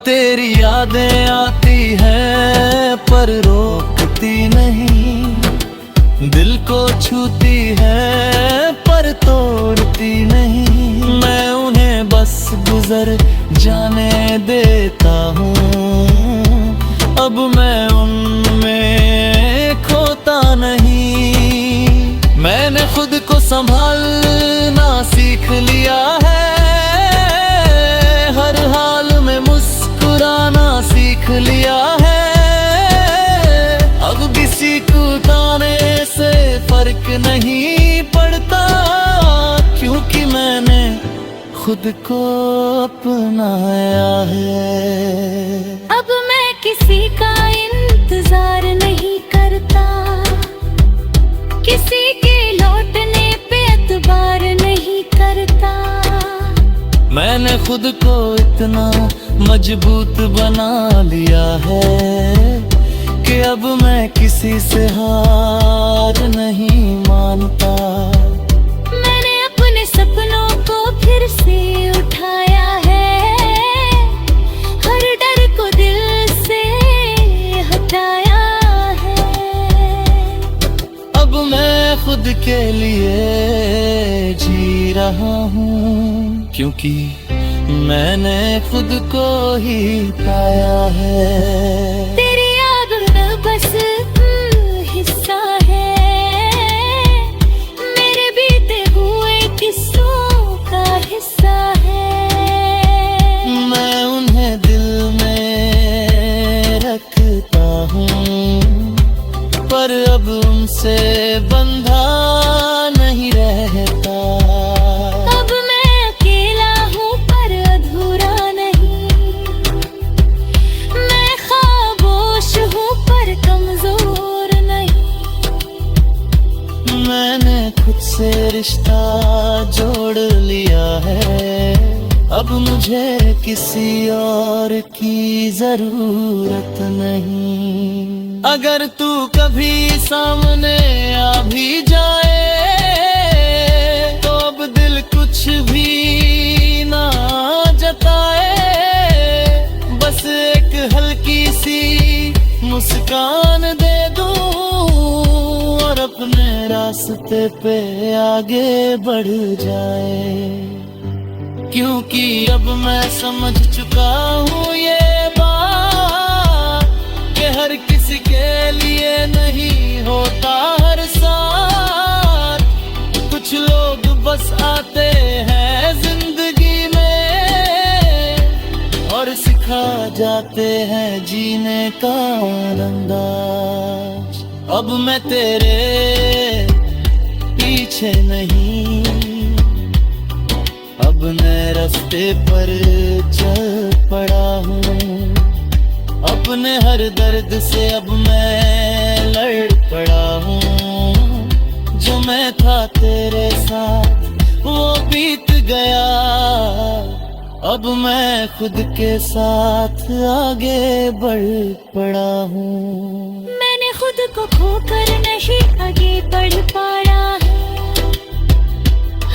तेरी यादें आती है पर रोकती नहीं, दिल को छूती है पर तोड़ती नहीं। मैं उन्हें बस गुजर जाने देता हूँ, अब मैं उनमें खोता नहीं। मैंने खुद को संभालना सीख लिया है, हर हाल में मुस्कुराना सीख लिया है। अब किसी को ताने से फर्क नहीं पड़ता, क्योंकि मैंने खुद को अपनाया है। अब मैं किसी का इंतजार नहीं करता, किसी के लौटने पे एतबार नहीं करता। मैंने खुद को इतना मजबूत बना लिया है कि अब मैं किसी से हार नहीं मानता। मैंने अपने सपनों को फिर से उठाया है, हर डर को दिल से हटाया है। अब मैं खुद के लिए जी रहा हूँ, क्योंकि मैंने खुद को ही पाया है। तेरी याद बस हिस्सा है, मेरे बीते हुए किस्सों का हिस्सा है। मैं उन्हें दिल में रखता हूँ, पर अब उनसे बंधा नहीं रहता। से रिश्ता जोड़ लिया है, अब मुझे किसी और की जरूरत नहीं। अगर तू कभी सामने आ भी जाए तो अब दिल कुछ भी ना जताए, बस एक हल्की सी मुस्कान दे दूं और अपने रास्ते पे आगे बढ़ जाए। क्योंकि अब मैं समझ चुका हूँ ये बात कि हर किसी के लिए नहीं होता हर साथ। कुछ लोग बस आते हैं जिंदगी में और सिखा जाते हैं जीने का अंदाज। अब मैं तेरे पीछे नहीं, अब मैं रास्ते पर चल पड़ा हूँ। अपने हर दर्द से अब मैं लड़ पड़ा हूँ। जो मैं था तेरे साथ वो बीत गया, अब मैं खुद के साथ आगे बढ़ पड़ा हूँ। मैंने खुद को खोकर नहीं आगे बढ़ पाया है,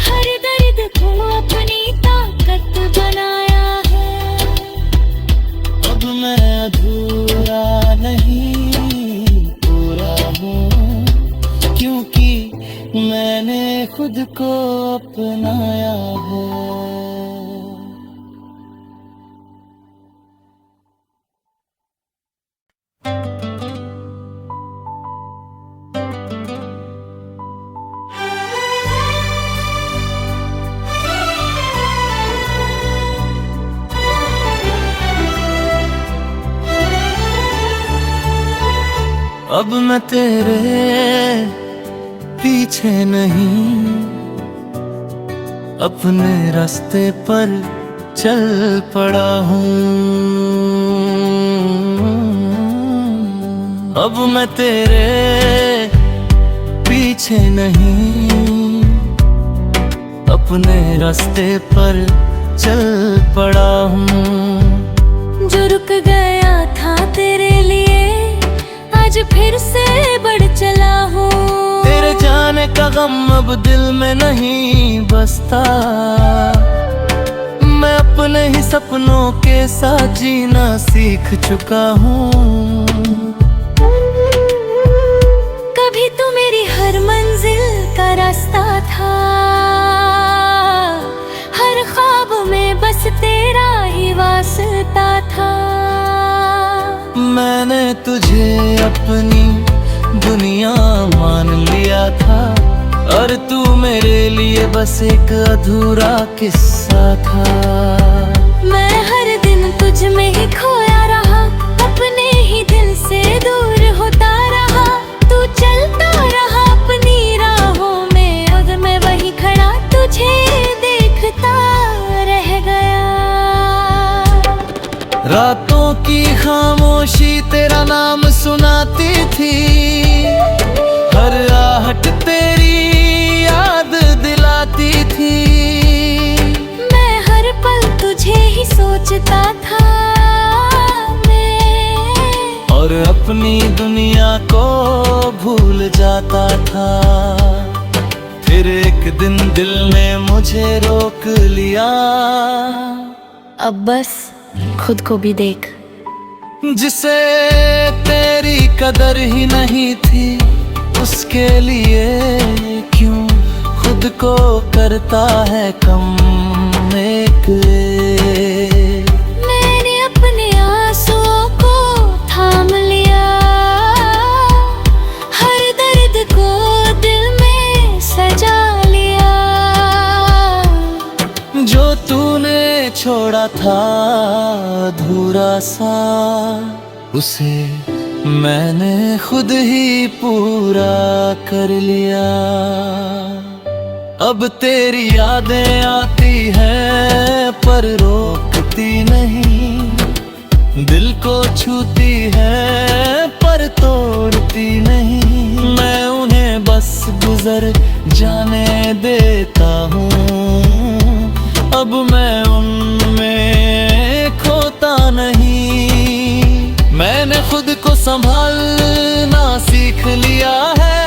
हर दर्द को अपनी ताकत बनाया है। अब मैं अधूरा नहीं पूरा हूँ, क्योंकि मैंने खुद को अपनाया है। अब मैं तेरे पीछे नहीं, अपने रास्ते पर चल पड़ा हूँ। अब मैं तेरे पीछे नहीं, अपने रास्ते पर चल पड़ा हूँ। जो रुक गया था तेरे लिए आज फिर से बढ़ चला हूँ। तेरे जाने का गम अब दिल में नहीं बसता, मैं अपने ही सपनों के साथ जीना सीख चुका हूँ। कभी तू मेरी हर मंजिल का रास्ता था, हर ख्वाब में बस तेरा ही वास्ता था। मैंने तुझे अपनी दुनिया मान लिया था, और तू मेरे लिए बस एक अधूरा किस्सा था। मैं हर दिन तुझ में ही खोया रहा, अपने ही दिल से दूर होता रहा। तू चलता रहा अपनी राहों में, और मैं वहीं खड़ा तुझे देखता रह गया। रातों की खामोशी तेरा नाम सुनाती थी, हर आहट तेरी याद दिलाती थी। मैं हर पल तुझे ही सोचता था मैं, और अपनी दुनिया को भूल जाता था। फिर एक दिन दिल ने मुझे रोक लिया, अब बस खुद को भी देख। जिसे तेरी कदर ही नहीं थी, उसके लिए क्यों खुद को करता है कम एक। मैंने अपने आंसुओं को थाम लिया, हर दर्द को दिल में सजा लिया। जो तूने छोड़ा था अधूरा सा, उसे मैंने खुद ही पूरा कर लिया। अब तेरी यादें आती हैं पर रोकती नहीं, दिल को छूती है पर तोड़ती नहीं। मैं उन्हें बस गुजर जाने देता हूँ, अब मैं उनमें खोता नहीं। मैंने खुद को संभालना सीख लिया है,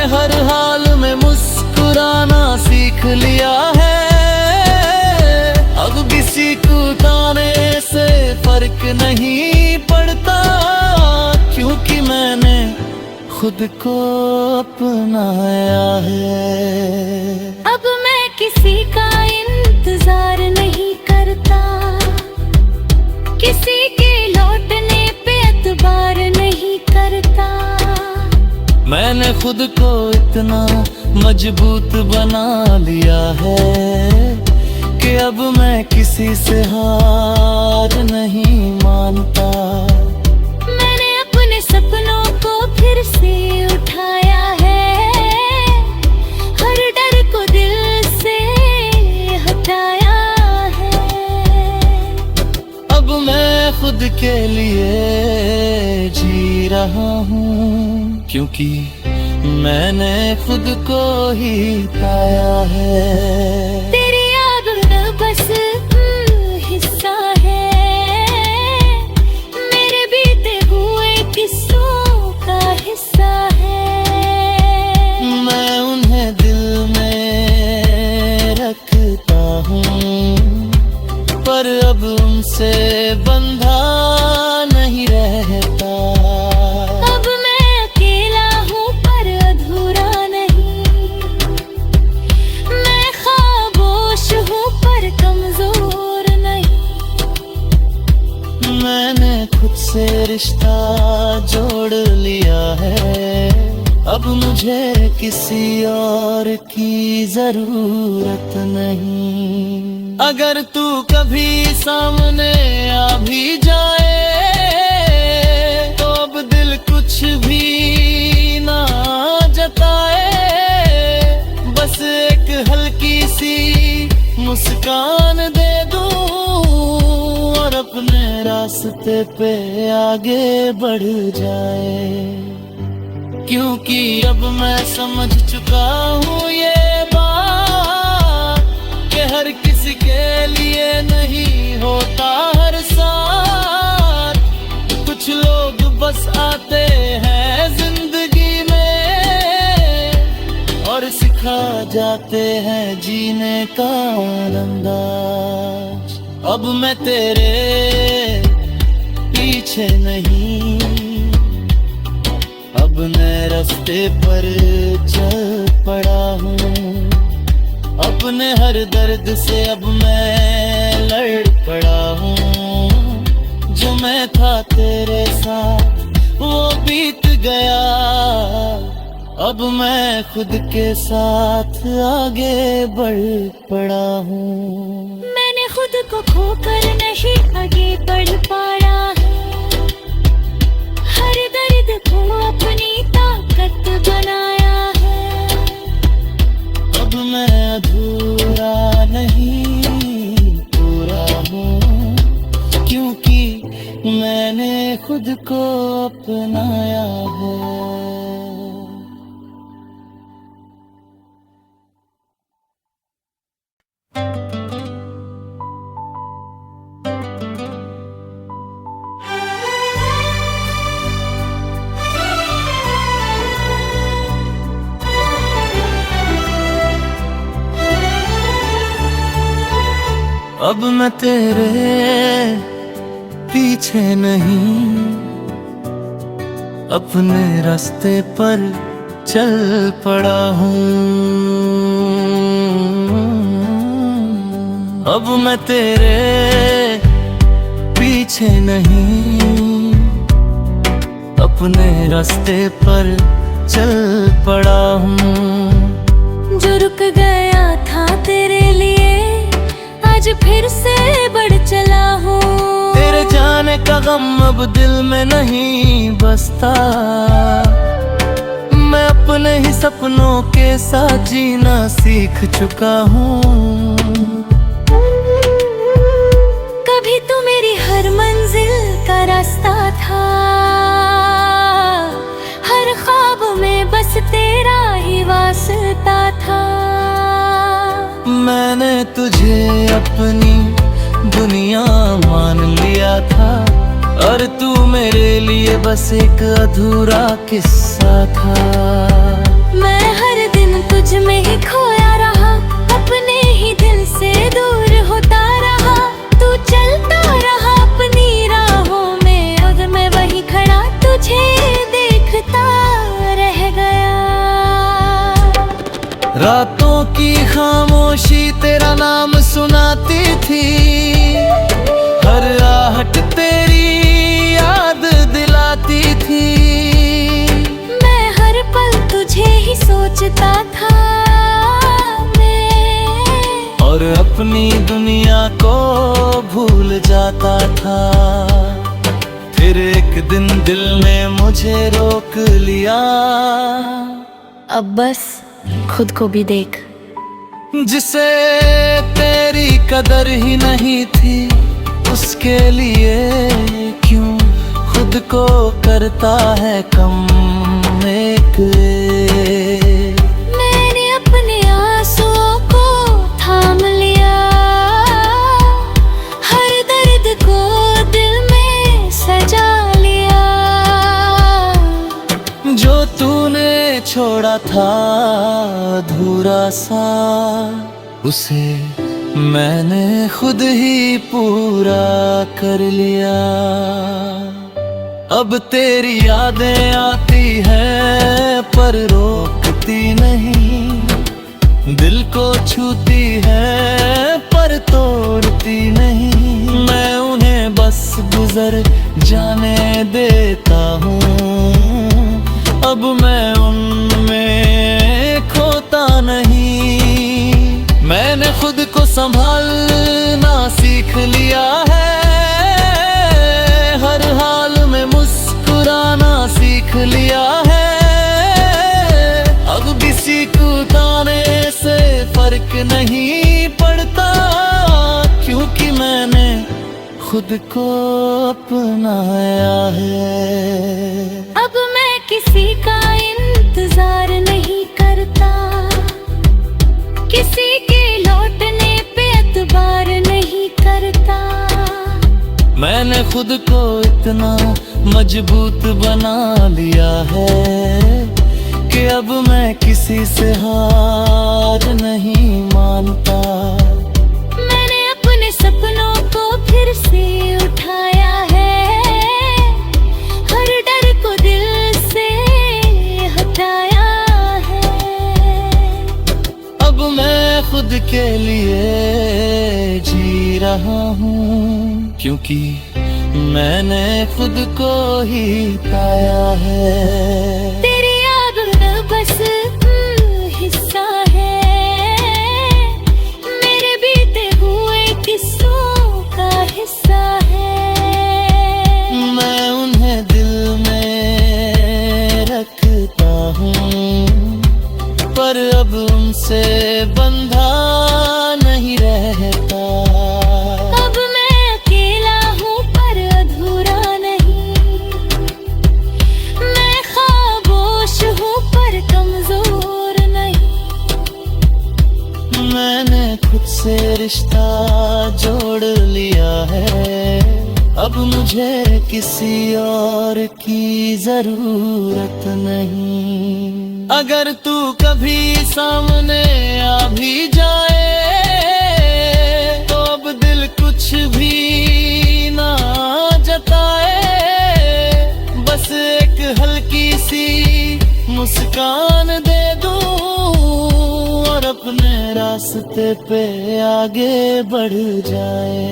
हर हाल में मुस्कुराना सीख लिया है। अब किसी को ताने से फर्क नहीं पड़ता, क्योंकि मैंने खुद को अपनाया है। अब मैं किसी का इंतजार नहीं करता, किसी के लौटने पे एतबार नहीं करता। मैंने खुद को इतना मजबूत बना लिया है कि अब मैं किसी से हार नहीं मानता। मैंने अपने सपनों को फिर से उठाया है, हर डर को दिल से हटाया है। अब मैं खुद के लिए जी रहा हूँ, क्योंकि मैंने खुद को ही पाया है। तेरी याद बस हिस्सा है, मेरे बीते हुए किस्सों का हिस्सा है। मैं उन्हें दिल में रखता हूँ, पर अब उनसे बंधा नहीं रहता। अब मैं अकेला हूँ पर अधूरा नहीं, मैं खामोश हूँ पर कमजोर नहीं। मैंने खुद से रिश्ता जोड़ लिया है, अब मुझे किसी और की जरूरत नहीं। अगर तू कभी सामने आ भी जाए, तो अब दिल कुछ भी ना जताए। बस एक हल्की सी मुस्कान दे दूं, और अपने रास्ते पे आगे बढ़ जाए। क्योंकि अब मैं समझ चुका हूँ ये बात, कि हर किसी के लिए नहीं होता हर साथ। कुछ लोग बस आते हैं जिंदगी में और सिखा जाते हैं जीने का अंदाज। अब मैं तेरे पीछे नहीं, अब नए रास्ते पर चल पड़ा हूँ। अपने हर दर्द से अब मैं लड़ पड़ा हूँ। जो मैं था तेरे साथ वो बीत गया, अब मैं खुद के साथ आगे बढ़ पड़ा हूँ। मैंने खुद को खोकर नहीं आगे बढ़ पाया है, हर दर्द को अपनी ताकत बनाया है। अब मैं अधूरा नहीं पूरा हूँ, क्योंकि मैंने खुद को अपनाया है। अब मैं तेरे पीछे नहीं, अपने रास्ते पर चल पड़ा हूँ। अब मैं तेरे पीछे नहीं, अपने रास्ते पर चल पड़ा हूँ। जो रुक गया था तेरे लिए आज फिर से बढ़ चला हूँ। तेरे जाने का गम अब दिल में नहीं बसता, मैं अपने ही सपनों के साथ जीना सीख चुका हूँ। कभी तू मेरी हर मंजिल का रास्ता था, हर ख्वाब में बस तेरा ही वास्ता था। मैंने तुझे अपनी दुनिया मान लिया था, और तू मेरे लिए बस एक अधूरा किस्सा था। मैं हर दिन तुझ में ही खोया रहा, अपने ही दिल से दूर होता रहा। तू चलता रहा अपनी राहों में, और मैं वहीं खड़ा तुझे देखता रह गया। रातों की खामोशी तेरा नाम सुनाती थी, हर आहट तेरी याद दिलाती थी। मैं हर पल तुझे ही सोचता था मैं, और अपनी दुनिया को भूल जाता था। फिर एक दिन दिल ने मुझे रोक लिया, अब बस खुद को भी देख। जिसे तेरी कदर ही नहीं थी, उसके लिए क्यों खुद को करता है कम एक। मैंने अपने आंसुओं को थाम लिया, हर दर्द को दिल में सजा लिया। जो तूने छोड़ा था अधूरा सा, उसे मैंने खुद ही पूरा कर लिया। अब तेरी यादें आती है पर रोकती नहीं, दिल को छूती है पर तोड़ती नहीं। मैं उन्हें बस गुजर जाने देता हूँ, अब मैं उनमें खोता नहीं। मैंने खुद को संभालना सीख लिया है, हर हाल में मुस्कुराना सीख लिया है। अब किसी को ताने से फर्क नहीं पड़ता, क्योंकि मैंने खुद को अपनाया है। अब मैं किसी का इंतजार नहीं करता, किसी के लौटने पे एतबार नहीं करता। मैंने खुद को इतना मजबूत बना लिया है कि अब मैं किसी से हार नहीं मानता। मैंने अपने सपनों को फिर से उठाया है, हर डर को दिल से हटाया है। अब मैं खुद के लिए जी रहा हूँ, क्योंकि मैंने खुद को ही पाया है। तेरी याद बस हिस्सा है, मेरे बीते हुए किस्सों का हिस्सा है। मैं उन्हें दिल में रखता हूँ, पर अब उनसे बंधा नहीं रहता। अब मैं अकेला हूँ पर अधूरा नहीं, मैं खामोश हूँ पर कमजोर नहीं। मैंने खुद से रिश्ता जोड़ लिया है, अब मुझे किसी और की जरूरत नहीं। अगर तू कभी सामने आ भी जाए तो अब दिल कुछ भी ना जताए, बस एक हल्की सी मुस्कान दे दूं और अपने रास्ते पे आगे बढ़ जाए।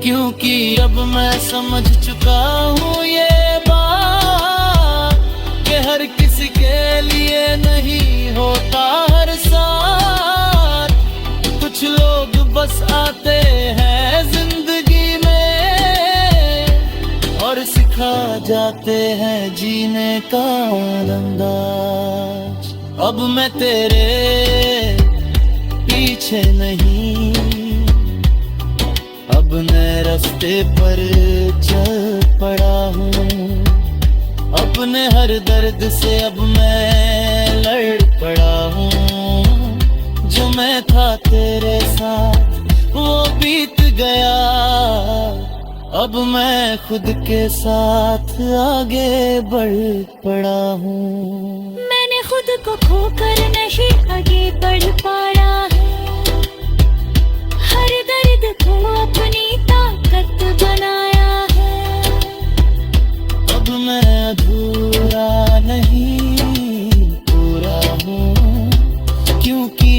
क्योंकि अब मैं समझ चुका हूँ ये बात कि हर किसी के लिए नहीं होता हर साथ। कुछ लोग बस आते हैं जिंदगी में और सिखा जाते हैं जीने का अंदाज। अब मैं तेरे पीछे नहीं, अब नए रास्ते पर चल पड़ा हूँ। अपने हर दर्द से अब मैं लड़ पड़ा हूँ। जो मैं था तेरे साथ वो बीत गया, अब मैं खुद के साथ आगे बढ़ पड़ा हूँ। मैंने खुद को खोकर नहीं आगे बढ़ पाया है, हर दर्द को अपनी ताकत बनाया है। अब मैं अधूरा नहीं पूरा हूँ, क्योंकि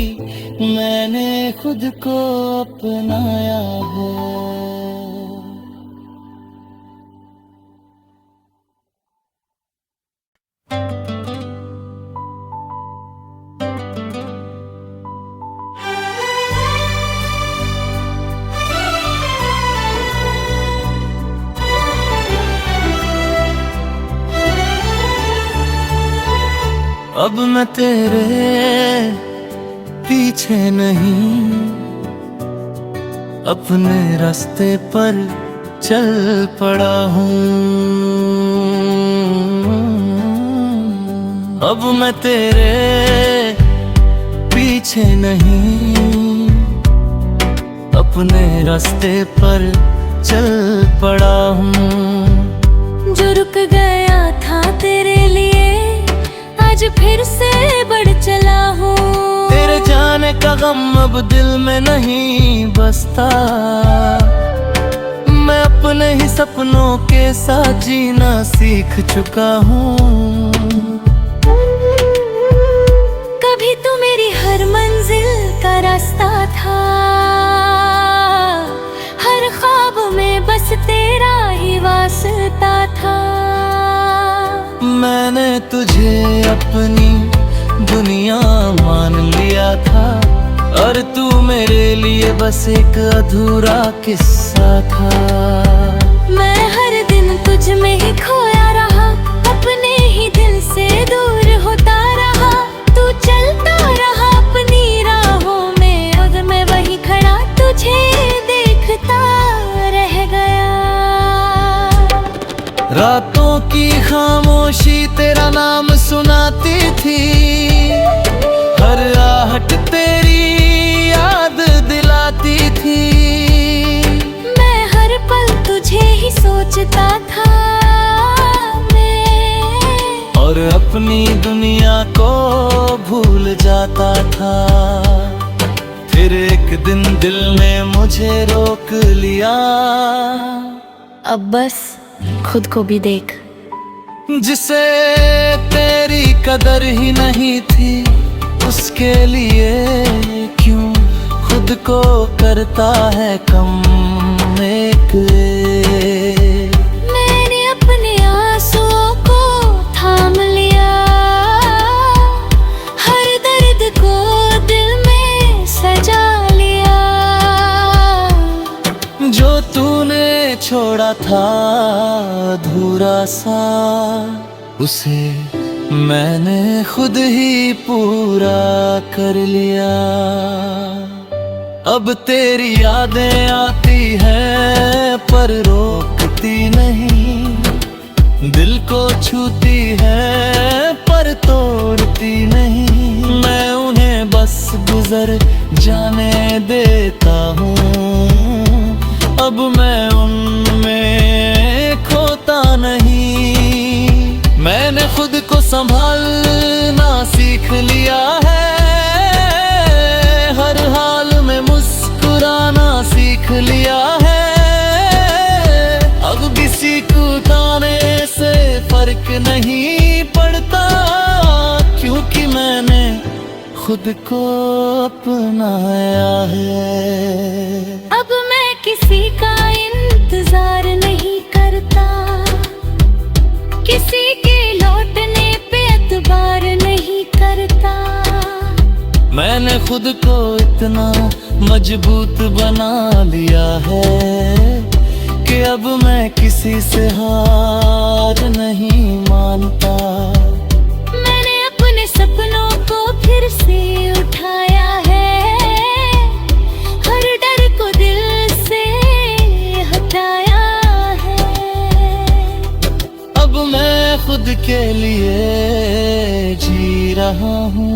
मैंने खुद को अपनाया है। अब मैं तेरे पीछे नहीं, अपने रास्ते पर चल पड़ा हूँ। अब मैं तेरे पीछे नहीं, अपने रास्ते पर चल पड़ा हूँ। जो रुक गया था तेरे लिए आज फिर से बढ़ चला हूँ। तेरे जाने का गम अब दिल में नहीं बसता, मैं अपने ही सपनों के साथ जीना सीख चुका हूँ। कभी तू मेरी हर मंजिल का रास्ता था, हर ख्वाब में बस तेरा ही वास्ता था। मैंने तुझे अपनी दुनिया मान लिया था, और तू मेरे लिए बस एक अधूरा किस्सा था। मैं हर दिन तुझ में ही खोया रहा, अपने ही दिल से दूर होता रहा। तू चलता रहा अपनी राहों में और मैं वहीं खड़ा तुझे देखता रह गया। रातों की खामोशी तेरा नाम सुनाती थी, हर आहट तेरी याद दिलाती थी। मैं हर पल तुझे ही सोचता था मैं, और अपनी दुनिया को भूल जाता था। फिर एक दिन दिल ने मुझे रोक लिया। अब बस खुद को भी देख। जिसे तेरी कदर ही नहीं थी, उसके लिए क्यों खुद को करता है कम एक। मैंने अपने आंसुओं को थाम लिया, हर दर्द को दिल में सजा लिया। जो तूने छोड़ा था अधूरा सा, उसे मैंने खुद ही पूरा कर लिया। अब तेरी यादें आती हैं पर रोकती नहीं, दिल को छूती है पर तोड़ती नहीं। मैं उन्हें बस गुजर जाने देता हूँ, अब मैं उनमें खोता नहीं। मैंने खुद को संभालना सीख लिया है, हर हाल में मुस्कुराना सीख लिया है। अब किसी को ताने से फर्क नहीं पड़ता, क्योंकि मैंने खुद को अपनाया है। अब मैं किसी का इंतजार नहीं करता, किसी के लौटने पे एतबार नहीं करता। मैंने खुद को इतना मजबूत बना लिया है कि अब मैं किसी से हार नहीं मानता। मैंने अपने सपनों को फिर से उठाया है, हर डर को दिल से हटाया है। अब मैं खुद के लिए जी रहा हूँ,